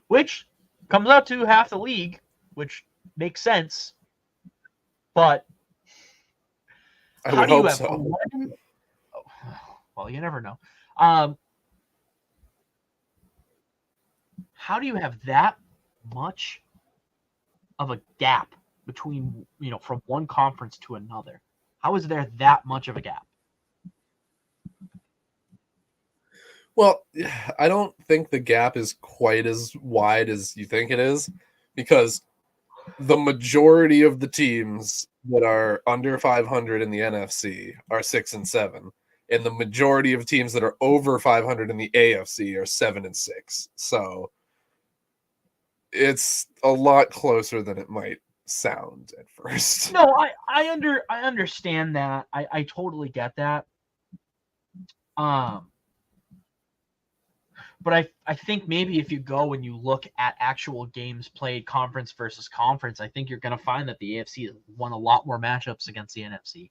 Which comes out to half the league, which makes sense. But I would hope so. 11? Well, you never know. How do you have that much of a gap between, from one conference to another? How is there that much of a gap? Well, I don't think the gap is quite as wide as you think it is, because the majority of the teams that are under 500 in the NFC are 6-7, and the majority of teams that are over 500 in the AFC are 7-6. So it's a lot closer than it might sound at first. No, I understand that. I totally get that. But I think maybe if you go and you look at actual games played conference versus conference, I think you're going to find that the AFC has won a lot more matchups against the NFC.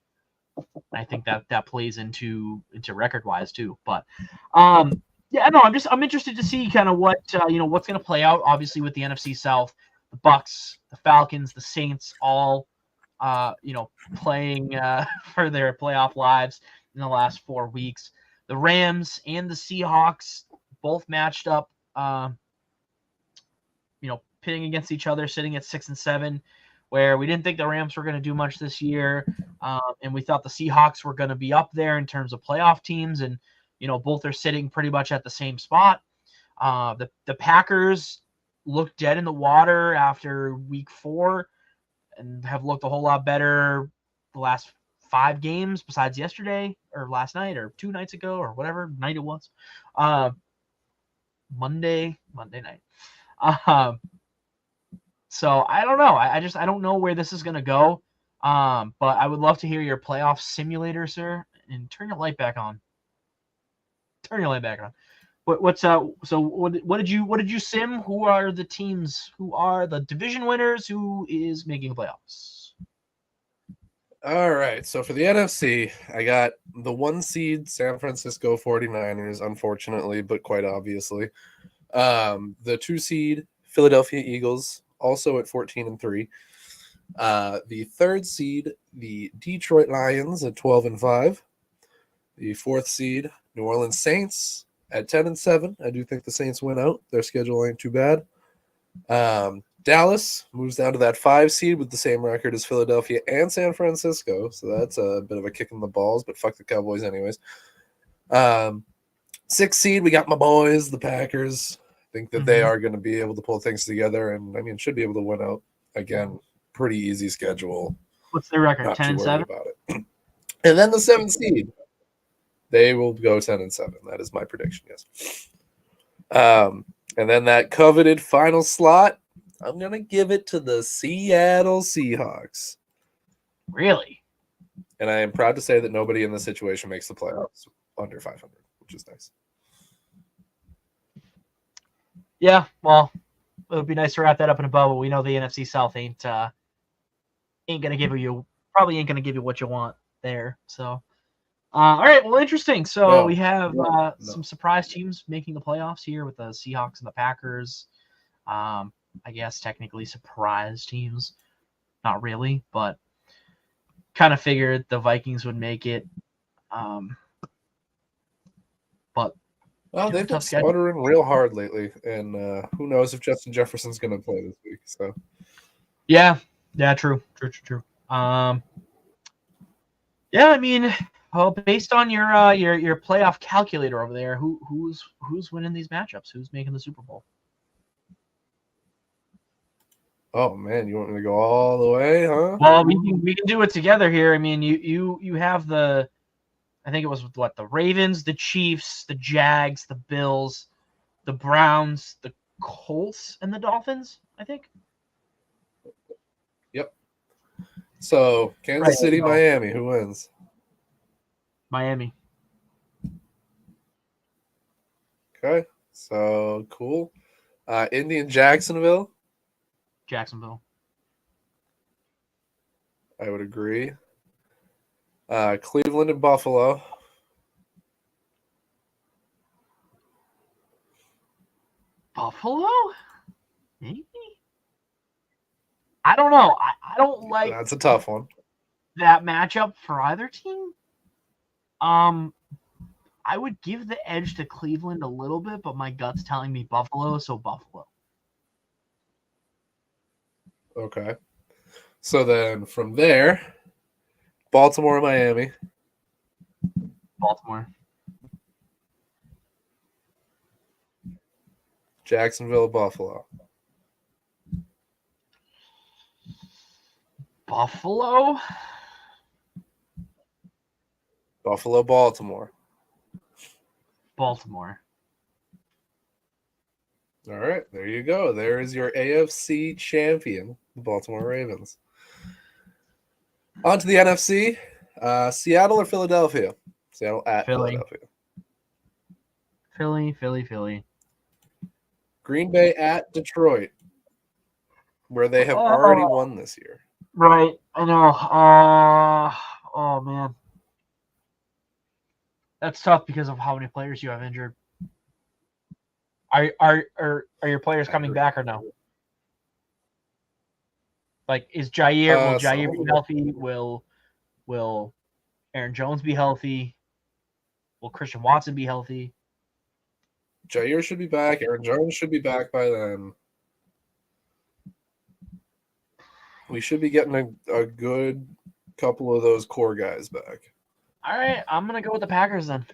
I think that plays into record wise too. But yeah, no, I'm interested to see kind of what what's going to play out. Obviously, with the NFC South, the Bucks, the Falcons, the Saints, all playing for their playoff lives in the last 4 weeks. The Rams and the Seahawks both matched up, pitting against each other, sitting at 6-7, where we didn't think the Rams were going to do much this year, and we thought the Seahawks were going to be up there in terms of playoff teams, and both are sitting pretty much at the same spot. The Packers looked dead in the water after week 4 and have looked a whole lot better the last 5 games besides yesterday or last night or 2 nights ago or whatever night it was. Monday night. So I don't know. I don't know where this is going to go. But I would love to hear your playoff simulator, sir. And turn your light back on. What did you sim? Who are the teams? Who are the division winners? Who is making the playoffs? All right. So for the NFC, I got the 1 seed San Francisco 49ers, unfortunately, but quite obviously. The 2 seed Philadelphia Eagles, also at 14-3. The 3rd seed, the Detroit Lions at 12-5. The 4th seed, New Orleans Saints at 10-7. I do think the Saints win out. Their schedule ain't too bad. Dallas moves down to that 5 seed with the same record as Philadelphia and San Francisco. So that's a bit of a kick in the balls, but fuck the Cowboys anyways. 6th seed, we got my boys, the Packers. I think that they are going to be able to pull things together and, I mean, should be able to win out. Again, pretty easy schedule. What's their record? Not 10 too and worried 7. about it. And then the 7th seed, they will go 10-7. That is my prediction, yes. And then that coveted final slot, I'm going to give it to the Seattle Seahawks. Really? And I am proud to say that nobody in this situation makes the playoffs under 500, which is nice. Yeah, well, it would be nice to wrap that up in a bow, but we know the NFC South ain't gonna give you what you want there. So, all right, well, interesting. So we have some surprise teams making the playoffs here with the Seahawks and the Packers. I guess technically surprise teams, not really, but kind of figured the Vikings would make it. But well, they've been sputtering real hard lately, and who knows if Justin Jefferson's going to play this week? So, yeah, true. Yeah, I mean, well, based on your playoff calculator over there, who's winning these matchups? Who's making the Super Bowl? Oh man, you want me to go all the way, huh? Well, we can do it together here. I mean, you have the, I think it was what, the Ravens, the Chiefs, the Jags, the Bills, the Browns, the Colts, and the Dolphins, I think. Yep. So Kansas City, Miami, who wins? Miami. Okay, so cool. Indy and Jacksonville. Jacksonville. I would agree. Cleveland and Buffalo. Buffalo? Maybe? I don't know. I don't like. That's a tough one. That matchup for either team. I would give the edge to Cleveland a little bit, but my gut's telling me Buffalo, so Buffalo. Okay. So then from there, Baltimore, Miami. Baltimore. Jacksonville, Buffalo. Buffalo? Buffalo, Baltimore. Baltimore. All right, there you go. There is your AFC champion, the Baltimore Ravens. On to the NFC. Seattle or Philadelphia? Seattle at Philadelphia. Philly. Green Bay at Detroit, where they have already won this year. Right, I know. Oh man, that's tough because of how many players you have injured. Are your players coming back or no? Like, is Jair? Will Jair be healthy? Will Aaron Jones be healthy? Will Christian Watson be healthy? Jair should be back. Aaron Jones should be back by then. We should be getting a good couple of those core guys back. All right, I'm going to go with the Packers then.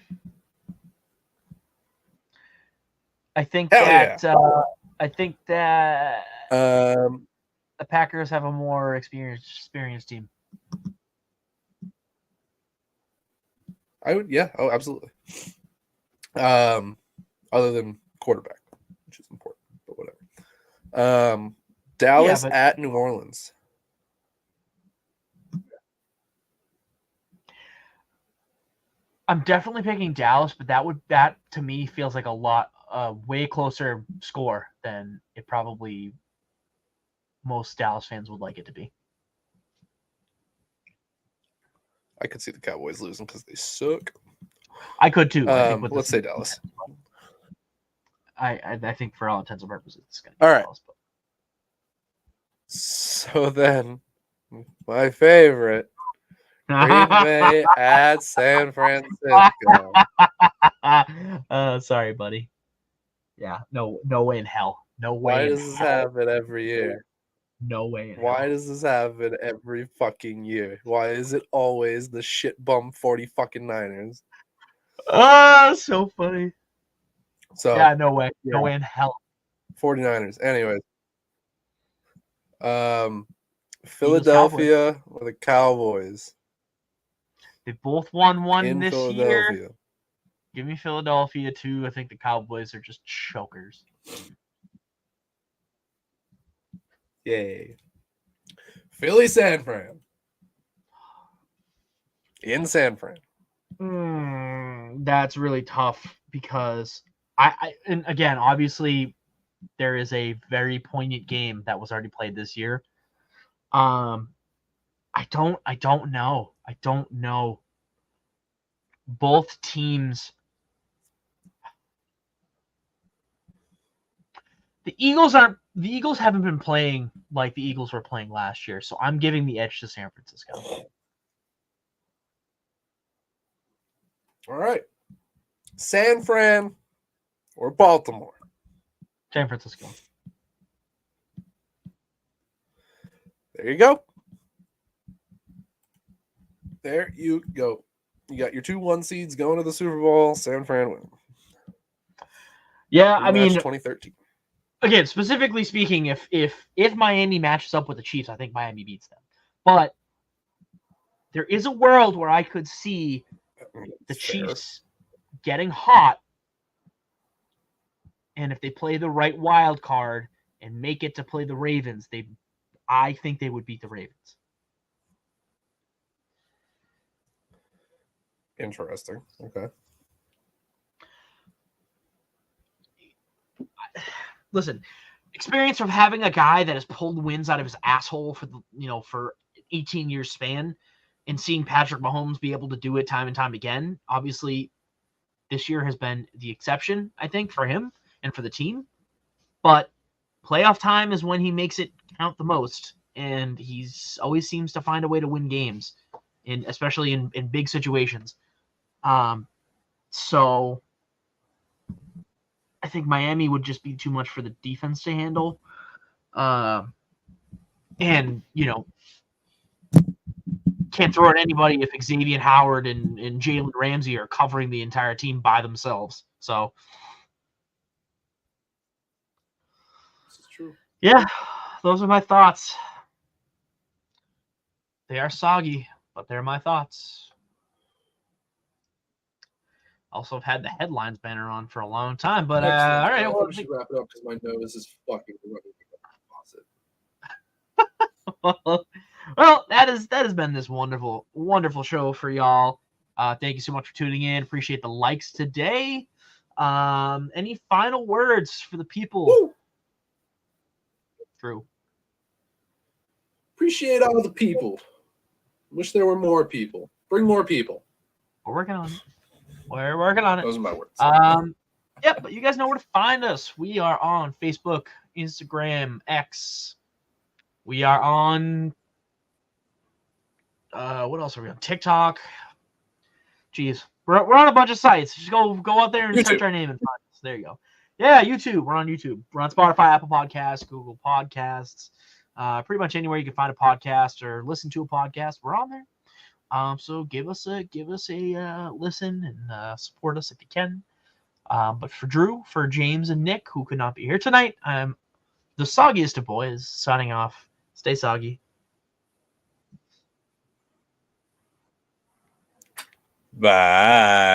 I think that the Packers have a more experienced team. I would, yeah. Oh, absolutely. Other than quarterback, which is important, but whatever. Dallas at New Orleans. I'm definitely picking Dallas, but that to me feels like a way closer score than it probably most Dallas fans would like it to be. I could see the Cowboys losing because they suck. I could too. I think let's say Dallas. I think for all intents and purposes, it's going to be All right. Dallas. But... So then, my favorite, Green Bay at San Francisco. Sorry, buddy. Yeah, no way in hell. No way. Why does this happen every year? No way in hell. Why does this happen every fucking year? Why is it always the shit bum 40 fucking Niners? Oh, so funny. So yeah, no way. Yeah. No way in hell. 49ers. Anyways. Philadelphia or the Cowboys? They both won one in this Philadelphia. year. Give me Philadelphia too. I think the Cowboys are just chokers. Yay. Philly, San Fran. In San Fran. That's really tough because and again, obviously there is a very poignant game that was already played this year. I don't know. I don't know. Both teams. The Eagles haven't been playing like the Eagles were playing last year, so I'm giving the edge to San Francisco. All right. San Fran or Baltimore? San Francisco. There you go. There you go. You got your 2-1 seeds going to the Super Bowl. San Fran win. Yeah, Rematch I mean 2013. Again, specifically speaking, if Miami matches up with the Chiefs, I think Miami beats them. But there is a world where I could see the Chiefs getting hot, and if they play the right wild card and make it to play the Ravens, I think they would beat the Ravens. Interesting. Okay. Listen, experience of having a guy that has pulled wins out of his asshole for 18 years span, and seeing Patrick Mahomes be able to do it time and time again. Obviously, this year has been the exception, I think, for him and for the team. But playoff time is when he makes it count the most, and he's always seems to find a way to win games, especially in big situations. So I think Miami would just be too much for the defense to handle. And, can't throw at anybody if Xavier Howard and Jalen Ramsey are covering the entire team by themselves. So, this is true. Yeah, those are my thoughts. They are soggy, but they're my thoughts. Also, I've had the headlines banner on for a long time, but all right. Well, we should wrap it up because my nose is fucking running faucet. Well, that has been this wonderful, wonderful show for y'all. Thank you so much for tuning in. Appreciate the likes today. Any final words for the people? Woo! Drew. Appreciate all the people. Wish there were more people. Bring more people. We're working on it. We're working on it. Those are my words. Yep, but you guys know where to find us. We are on Facebook, Instagram, X. We are on what else are we on? TikTok. Jeez. We're on a bunch of sites. Just go out there and YouTube. Search our name and find us. There you go. Yeah, YouTube. We're on YouTube. We're on Spotify, Apple Podcasts, Google Podcasts. Pretty much anywhere you can find a podcast or listen to a podcast, we're on there. So give us a listen and support us if you can. But for Drew, for James and Nick, who could not be here tonight, I'm the soggiest of boys signing off. Stay soggy. Bye.